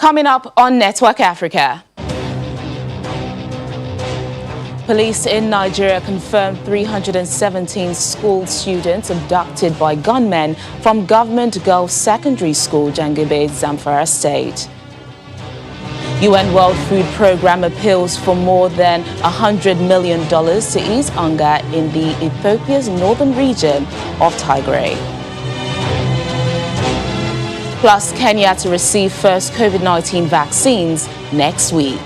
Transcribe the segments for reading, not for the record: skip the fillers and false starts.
Coming up on Network Africa. Police in Nigeria confirmed 317 school students abducted by gunmen from Government Girls Secondary School, Jangebe, Zamfara State. UN World Food Programme appeals for more than $100 million to ease hunger in the Ethiopia's northern region of Tigray. Plus, Kenya to receive first COVID-19 vaccines next week.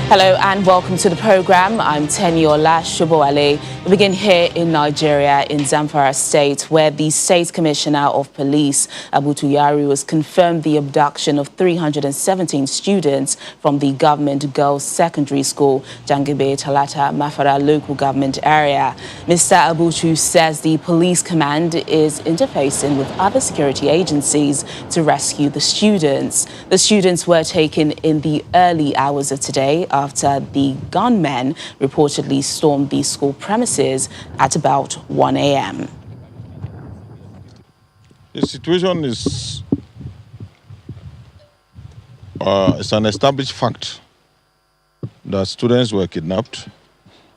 Hello and welcome to the program. I'm Teniola Shobowale. We begin here in Nigeria, in Zamfara State, where the State Commissioner of Police, Abduction, was confirmed the abduction of 317 students from the Government Girls Secondary School, Jangebe, Talata, Mafara local government area. Mr. Abutu says the police command is interfacing with other security agencies to rescue the students. The students were taken in the early hours of today after the gunmen reportedly stormed the school premises at about 1 a.m. The situation is it's an established fact that students were kidnapped,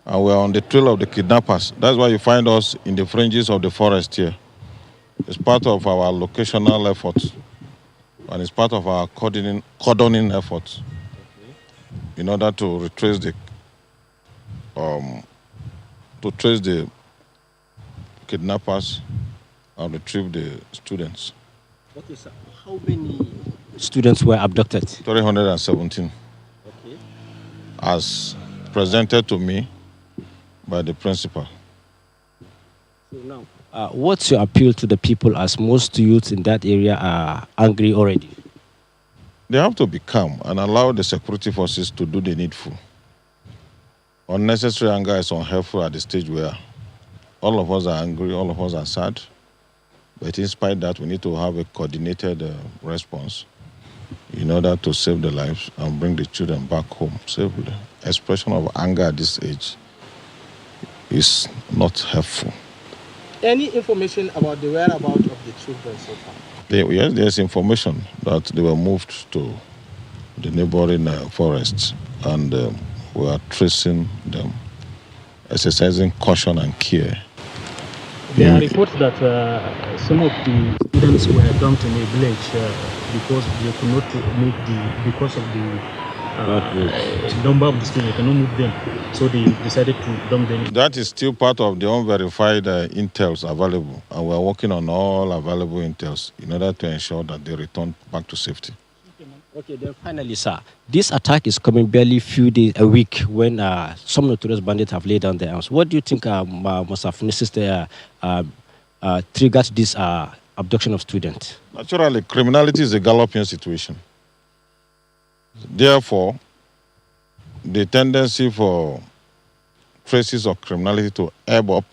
and we're on the trail of the kidnappers. That's why you find us in the fringes of the forest here. It's part of our locational efforts, and it's part of our cordoning efforts in order to retrace the kidnappers and retrieve the students. Okay, sir. How many students were abducted? 317. Okay. As presented to me by the principal. So now, what's your appeal to the people, as most youths in that area are angry already? They have to be calm and allow the security forces to do the needful. Unnecessary anger is unhelpful at the stage where all of us are angry, all of us are sad. But in spite of that, we need to have a coordinated response in order to save the lives and bring the children back home safely. Expression of anger at this age is not helpful. Any information about the whereabouts of the children so far? Yes, there's information that they were moved to the neighboring forests, and we are tracing them, exercising caution and care. There are reports that some of the students were dumped in a village because they could not move because of the number of the students. They cannot move them, so they decided to dump them. That is still part of the unverified intels available, and we are working on all available intels in order to ensure that they return back to safety. Okay, then finally, sir, this attack is coming barely a week when some notorious bandits have laid down their arms. What do you think must have necessarily triggered this abduction of students? Naturally, criminality is a galloping situation. Therefore, the tendency for traces of criminality to ebb up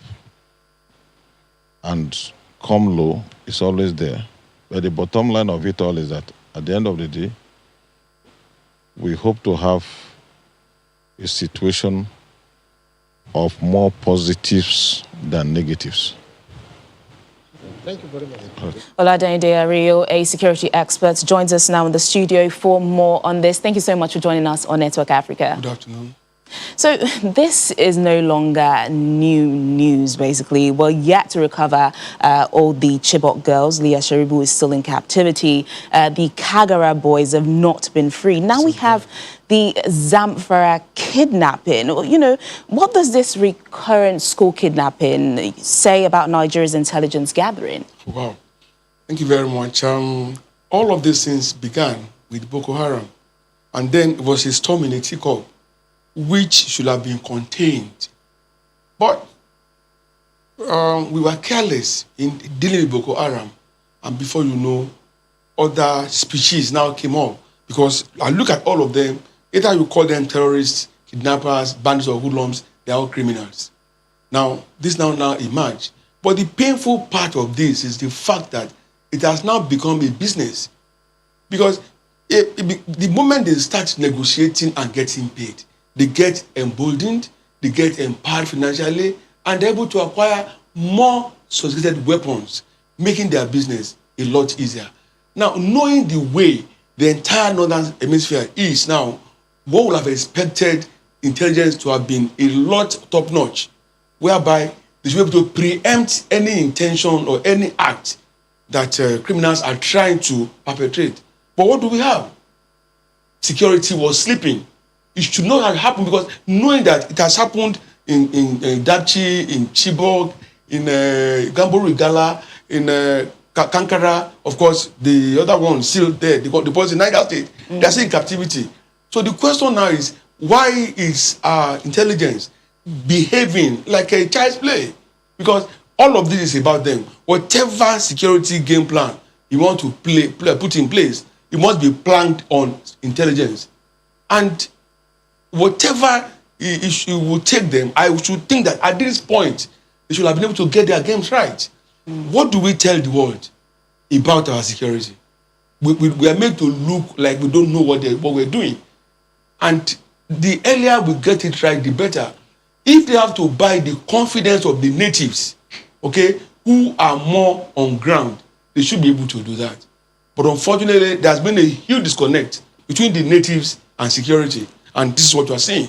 and come low is always there. But the bottom line of it all is that at the end of the day, we hope to have a situation of more positives than negatives. Thank you very much. Oladende Ario, a security expert, joins us now in the studio for more on this. Thank you so much for joining us on Network Africa. Good afternoon. So this is no longer new news, basically. We're yet to recover all the Chibok girls. Leah Sharibu is still in captivity. The Kagara boys have not been free. Now we have the Zamfara kidnapping. You know, what does this recurrent school kidnapping say about Nigeria's intelligence gathering? Wow. Thank you very much. All of these things began with Boko Haram. And then it was a storm in a teacup, which should have been contained. But we were careless in dealing with Boko Haram. And before you know, other species now came up. Because I look at all of them, either you call them terrorists, kidnappers, bandits or hoodlums, they're all criminals. Now, this now emerged. But the painful part of this is the fact that it has now become a business. Because the moment they start negotiating and getting paid, they get emboldened, they get empowered financially, and they're able to acquire more sophisticated weapons, making their business a lot easier. Now, knowing the way the entire northern hemisphere is now, one would have expected intelligence to have been a lot top-notch, whereby they should be able to preempt any intention or any act that criminals are trying to perpetrate. But what do we have? Security was sleeping. It should not have happened, because knowing that it has happened in Dapchi, in Chibok, in Gamburu Igala, in Kankara, of course, the other one still there. The boys in Niger State, they are still in captivity. So the question now is, why is our intelligence behaving like a child's play? Because all of this is about them. Whatever security game plan you want to put in place, it must be planned on intelligence. And whatever issue will take them, I should think that at this point, they should have been able to get their games right. What do we tell the world about our security? We are made to look like we don't know what we're doing. And the earlier we get it right, the better. If they have to buy the confidence of the natives, okay, who are more on ground, they should be able to do that. But unfortunately, there's been a huge disconnect between the natives and security. And this is what we're seeing.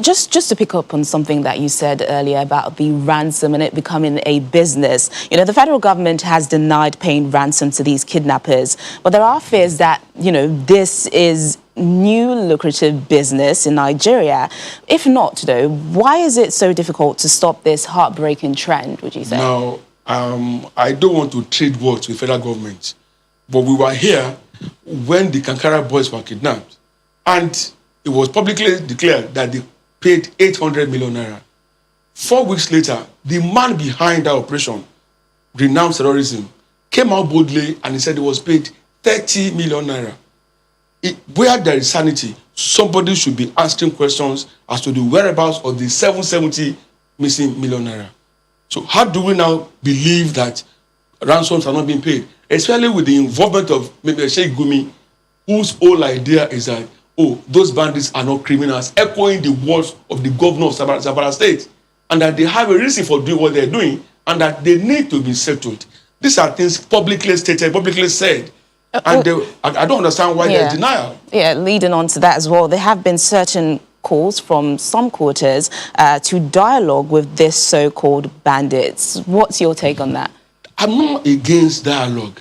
Just to pick up on something that you said earlier about the ransom and it becoming a business. You know, the federal government has denied paying ransom to these kidnappers, but there are fears that, you know, this is new lucrative business in Nigeria. If not, though, why is it so difficult to stop this heartbreaking trend, would you say? Now, I don't want to trade words with federal government, but we were here when the Kankara boys were kidnapped, and it was publicly declared that they paid 800 million naira. 4 weeks later, the man behind that operation, renounced terrorism, came out boldly and he said he was paid 30 million naira. Where there is sanity, somebody should be asking questions as to the whereabouts of the 770 missing million naira. So how do we now believe that ransoms are not being paid? Especially with the involvement of maybe Sheikh Gumi, whose whole idea is that, oh, those bandits are not criminals, echoing the words of the governor of Zamfara State, and that they have a reason for doing what they're doing, and that they need to be settled. These are things publicly stated, publicly said. And I don't understand why there's denial. Yeah, leading on to that as well, there have been certain calls from some quarters to dialogue with this so-called bandits. What's your take on that? I'm not against dialogue.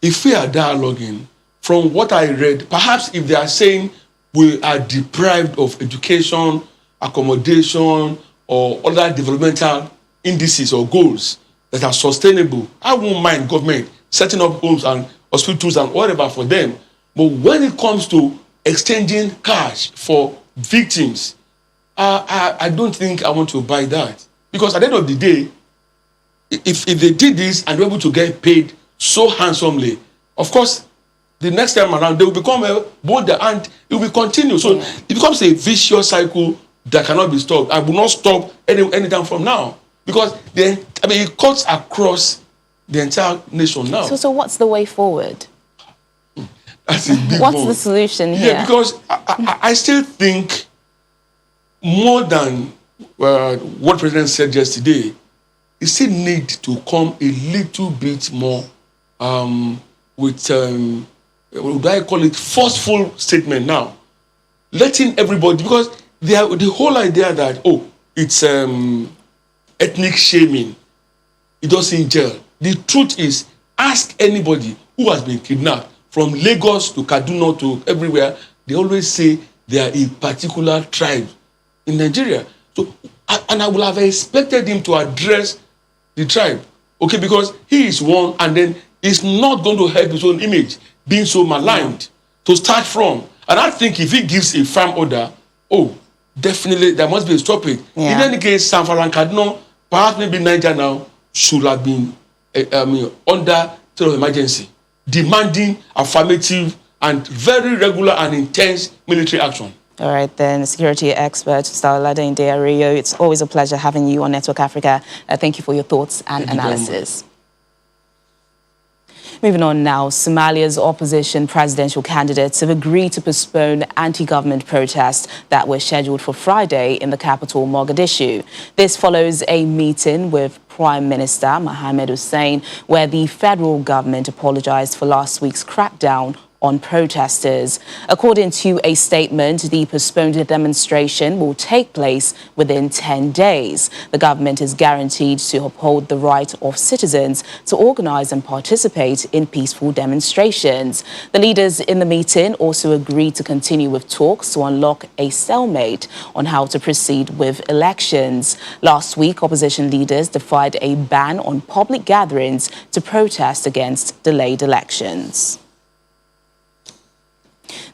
If we are dialoguing, from what I read, perhaps if they are saying we are deprived of education, accommodation, or other developmental indices or goals that are sustainable, I won't mind government setting up homes and hospitals and whatever for them. But when it comes to exchanging cash for victims, I don't think I want to buy that. Because at the end of the day, if they did this and were able to get paid so handsomely, of course, the next time around, they will become bolder and it will continue. So it becomes a vicious cycle that cannot be stopped. I will not stop anytime from now. Because it cuts across the entire nation now. So what's the way forward? That's a big What's one. the solution here? Yeah, because I still think more than what President said yesterday, it still need to come a little bit more with, what do I call it, forceful statement now. Letting everybody, because the whole idea that, oh, it's ethnic shaming, it doesn't gel. The truth is, ask anybody who has been kidnapped from Lagos to Kaduna to everywhere, they always say they are a particular tribe in Nigeria. So, and I would have expected him to address the tribe, okay, because he is one, and then it's not going to help his own image being so maligned to start from. And I think if he gives a firm order, oh, definitely there must be a stoppage. In any case, Zamfara and Kaduna, perhaps maybe Niger now, should have been under state of emergency, demanding affirmative and very regular and intense military action. All right, then, security expert, Mr. Oladunde Aderounmu, it's always a pleasure having you on Network Africa. Thank you for your thoughts and analysis. Moving on now, Somalia's opposition presidential candidates have agreed to postpone anti-government protests that were scheduled for Friday in the capital, Mogadishu. This follows a meeting with Prime Minister Mohamed Hussein, where the federal government apologized for last week's crackdown on protesters. According to a statement, the postponed demonstration will take place within 10 days. The government is guaranteed to uphold the right of citizens to organize and participate in peaceful demonstrations. The leaders in the meeting also agreed to continue with talks to unlock a stalemate on how to proceed with elections. Last week, opposition leaders defied a ban on public gatherings to protest against delayed elections.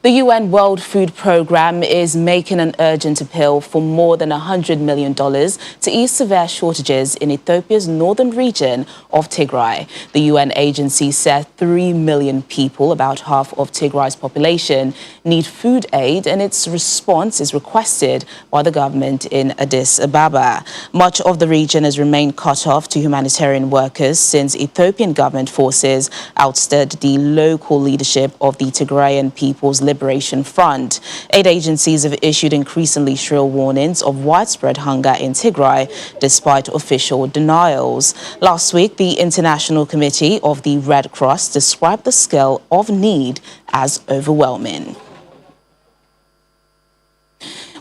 The UN World Food Programme is making an urgent appeal for more than $100 million to ease severe shortages in Ethiopia's northern region of Tigray. The UN agency said 3 million people, about half of Tigray's population, need food aid, and its response is requested by the government in Addis Ababa. Much of the region has remained cut off to humanitarian workers since Ethiopian government forces ousted the local leadership of the Tigrayan People's Liberation Front. Aid agencies have issued increasingly shrill warnings of widespread hunger in Tigray, despite official denials. Last week, the International Committee of the Red Cross described the scale of need as overwhelming.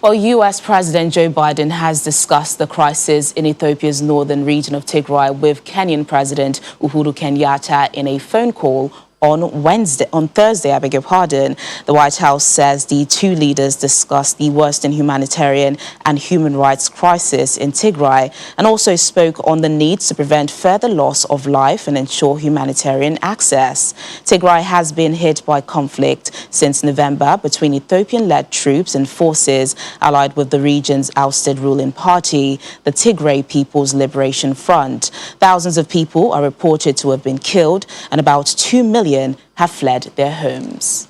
Well, U.S. President Joe Biden has discussed the crisis in Ethiopia's northern region of Tigray with Kenyan President Uhuru Kenyatta in a phone call on Thursday, The White House says the two leaders discussed the worsening humanitarian and human rights crisis in Tigray and also spoke on the needs to prevent further loss of life and ensure humanitarian access. Tigray has been hit by conflict since November between Ethiopian-led troops and forces allied with the region's ousted ruling party, the Tigray People's Liberation Front. Thousands of people are reported to have been killed and about 2 million have fled their homes.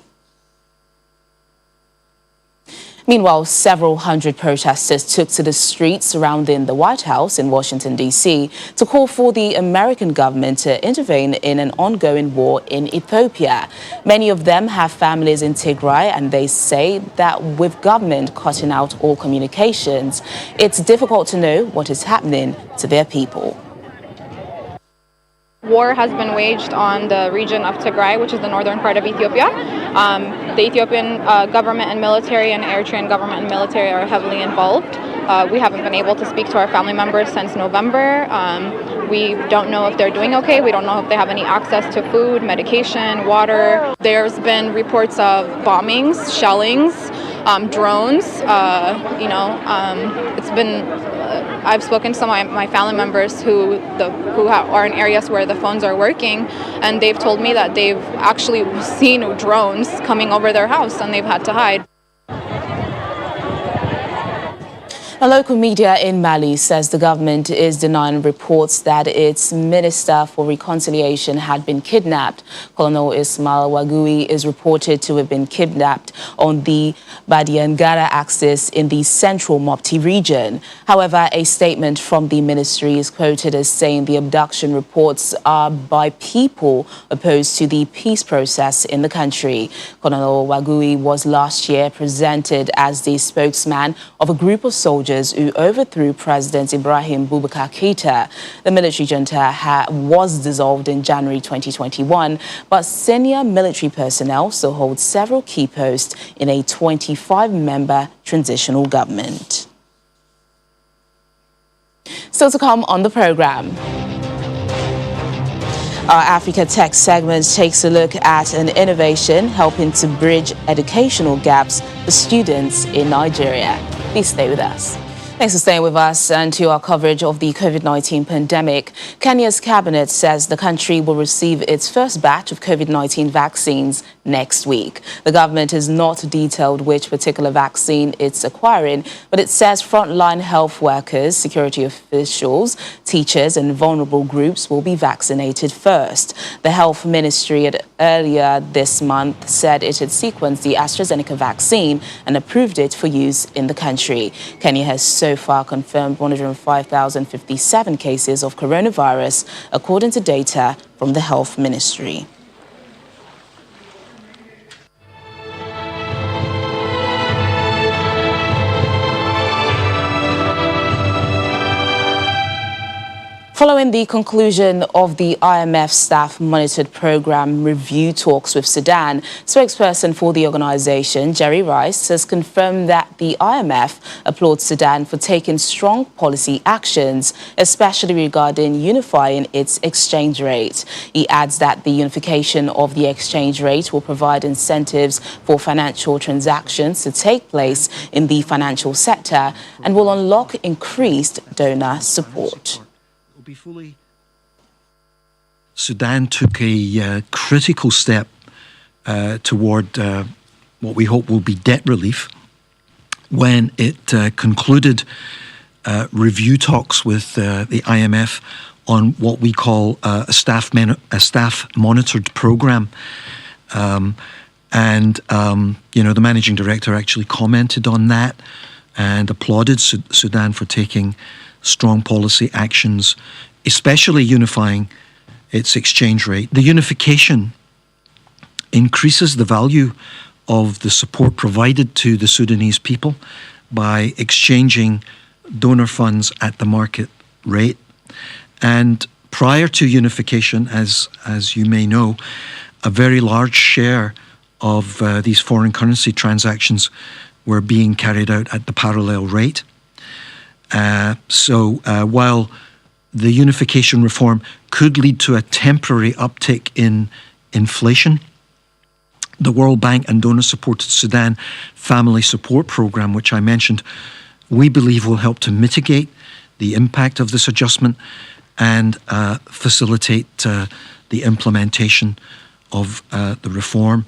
Meanwhile, several hundred protesters took to the streets surrounding the White House in Washington, D.C. to call for the American government to intervene in an ongoing war in Ethiopia. Many of them have families in Tigray, and they say that with government cutting out all communications, it's difficult to know what is happening to their people. War has been waged on the region of Tigray, which is the northern part of Ethiopia. The Ethiopian government and military and Eritrean government and military are heavily involved. We haven't been able to speak to our family members since November. We don't know if they're doing okay. We don't know if they have any access to food, medication, water. There's been reports of bombings, shellings, drones. It's been. I've spoken to some of my family members who are in areas where the phones are working, and they've told me that they've actually seen drones coming over their house and they've had to hide. A local media in Mali says the government is denying reports that its Minister for Reconciliation had been kidnapped. Colonel Ismail Wagui is reported to have been kidnapped on the Badiangara axis in the central Mopti region. However, a statement from the ministry is quoted as saying the abduction reports are by people opposed to the peace process in the country. Colonel Wagui was last year presented as the spokesman of a group of soldiers who overthrew President Ibrahim Boubacar Keïta. The military junta was dissolved in January 2021, but senior military personnel still hold several key posts in a 25-member transitional government. Still to come on the program. Our Africa Tech segment takes a look at an innovation helping to bridge educational gaps for students in Nigeria. Please stay with us. Thanks for staying with us and to our coverage of the COVID-19 pandemic. Kenya's cabinet says the country will receive its first batch of COVID-19 vaccines next week. The government has not detailed which particular vaccine it's acquiring, but it says frontline health workers, security officials, teachers and vulnerable groups will be vaccinated first. The health ministry earlier this month said it had sequenced the AstraZeneca vaccine and approved it for use in the country. Kenya has so far confirmed 105,057 cases of coronavirus, according to data from the health ministry. Following the conclusion of the IMF staff-monitored program review talks with Sudan, spokesperson for the organization, Jerry Rice, has confirmed that the IMF applauds Sudan for taking strong policy actions, especially regarding unifying its exchange rate. He adds that the unification of the exchange rate will provide incentives for financial transactions to take place in the financial sector and will unlock increased donor support. Sudan took a critical step toward what we hope will be debt relief when it concluded review talks with the IMF on what we call a staff-monitored program. The managing director actually commented on that and applauded Sudan for taking strong policy actions, especially unifying its exchange rate. The unification increases the value of the support provided to the Sudanese people by exchanging donor funds at the market rate. And prior to unification, as you may know, a very large share of these foreign currency transactions were being carried out at the parallel rate. While the unification reform could lead to a temporary uptick in inflation, the World Bank and donor-supported Sudan Family Support Program, which I mentioned, we believe will help to mitigate the impact of this adjustment and facilitate the implementation of the reform.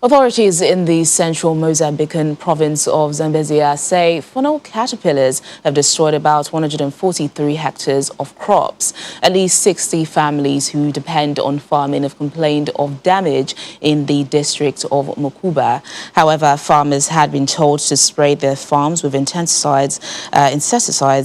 Authorities in the central Mozambican province of Zambezia say funnel caterpillars have destroyed about 143 hectares of crops. At least 60 families who depend on farming have complained of damage in the district of Mukuba. However, farmers had been told to spray their farms with insecticides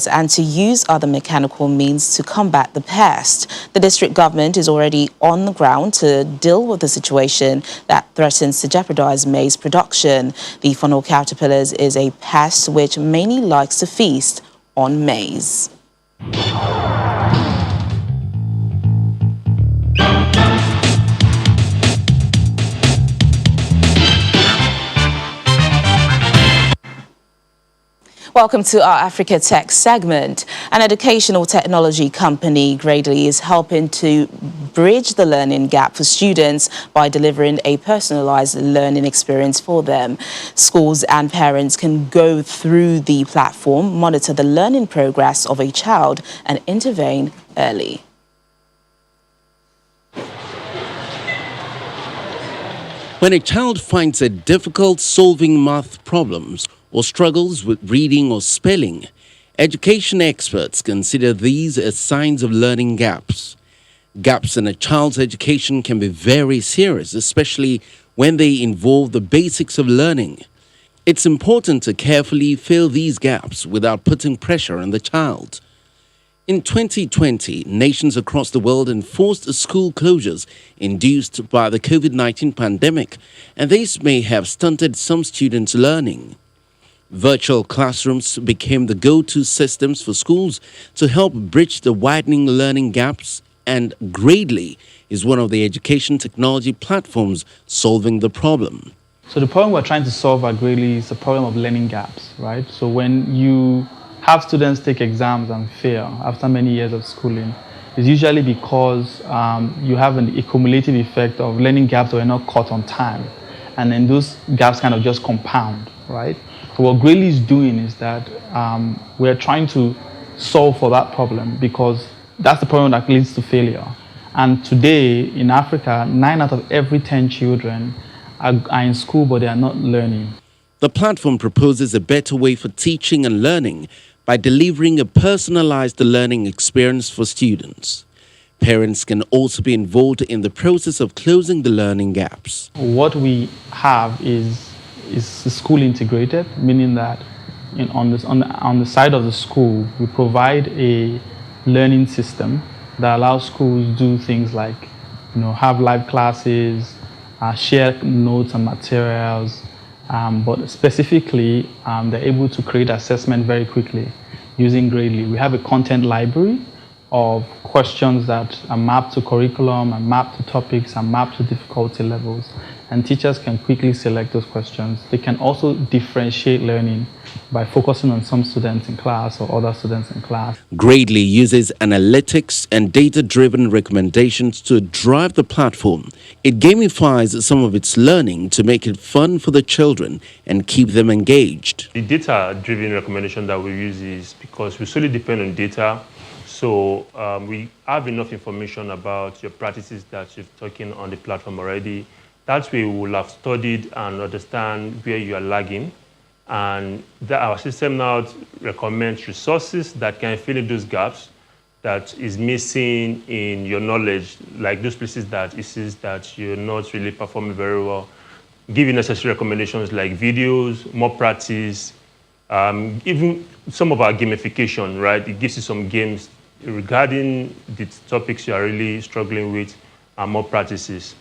and to use other mechanical means to combat the pest. The district government is already on the ground to deal with the situation that threatens to jeopardize maize production. The funnel caterpillars is a pest which mainly likes to feast on maize. Welcome to our Africa Tech segment. An educational technology company, Gradely, is helping to bridge the learning gap for students by delivering a personalized learning experience for them. Schools and parents can go through the platform, monitor the learning progress of a child, and intervene early. When a child finds it difficult solving math problems or struggles with reading or spelling, education experts consider these as signs of learning gaps. Gaps in a child's education can be very serious, especially when they involve the basics of learning. It's important to carefully fill these gaps without putting pressure on the child. In 2020, nations across the world enforced school closures induced by the COVID-19 pandemic, and this may have stunted some students' learning. Virtual classrooms became the go-to systems for schools to help bridge the widening learning gaps, and Gradely is one of the education technology platforms solving the problem. So the problem we're trying to solve at Gradely is the problem of learning gaps, right? So when you have students take exams and fail after many years of schooling, it's usually because you have a cumulative effect of learning gaps that were not caught on time. And then those gaps kind of just compound, right? So what Gradely is doing is that we're trying to solve for that problem, because that's the problem that leads to failure. And today in Africa, 9 out of every 10 children are in school, but they are not learning. The platform proposes a better way for teaching and learning by delivering a personalized learning experience for students. Parents can also be involved in the process of closing the learning gaps. What we have is school integrated, meaning that on the side of the school, we provide a learning system that allows schools to do things like, have live classes, share notes and materials, but specifically, they're able to create assessment very quickly. using Gradely. We have a content library of questions that are mapped to curriculum, and mapped to topics, and mapped to difficulty levels. And teachers can quickly select those questions. They can also differentiate learning by focusing on some students in class or other students in class. Gradely uses analytics and data-driven recommendations to drive the platform. It gamifies some of its learning to make it fun for the children and keep them engaged. The data-driven recommendation that we use is because we solely depend on data. So we have enough information about your practices that you've taken on the platform already. That way we will have studied and understand where you are lagging. And our system now recommends resources that can fill in those gaps that is missing in your knowledge, like those places that it sees that you're not really performing very well. Give you necessary recommendations like videos, more practice, even some of our gamification, right? It gives you some games regarding the topics you are really struggling with and more practices.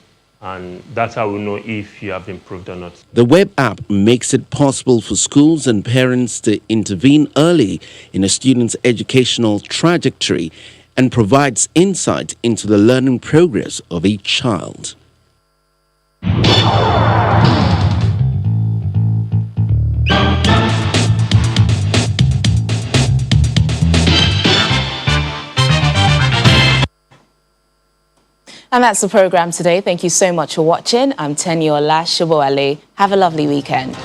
And that's how we know if you have improved or not. The web app makes it possible for schools and parents to intervene early in a student's educational trajectory and provides insight into the learning progress of each child. And that's the program today. Thank you so much for watching. I'm Tenyola Shoboale. Have a lovely weekend.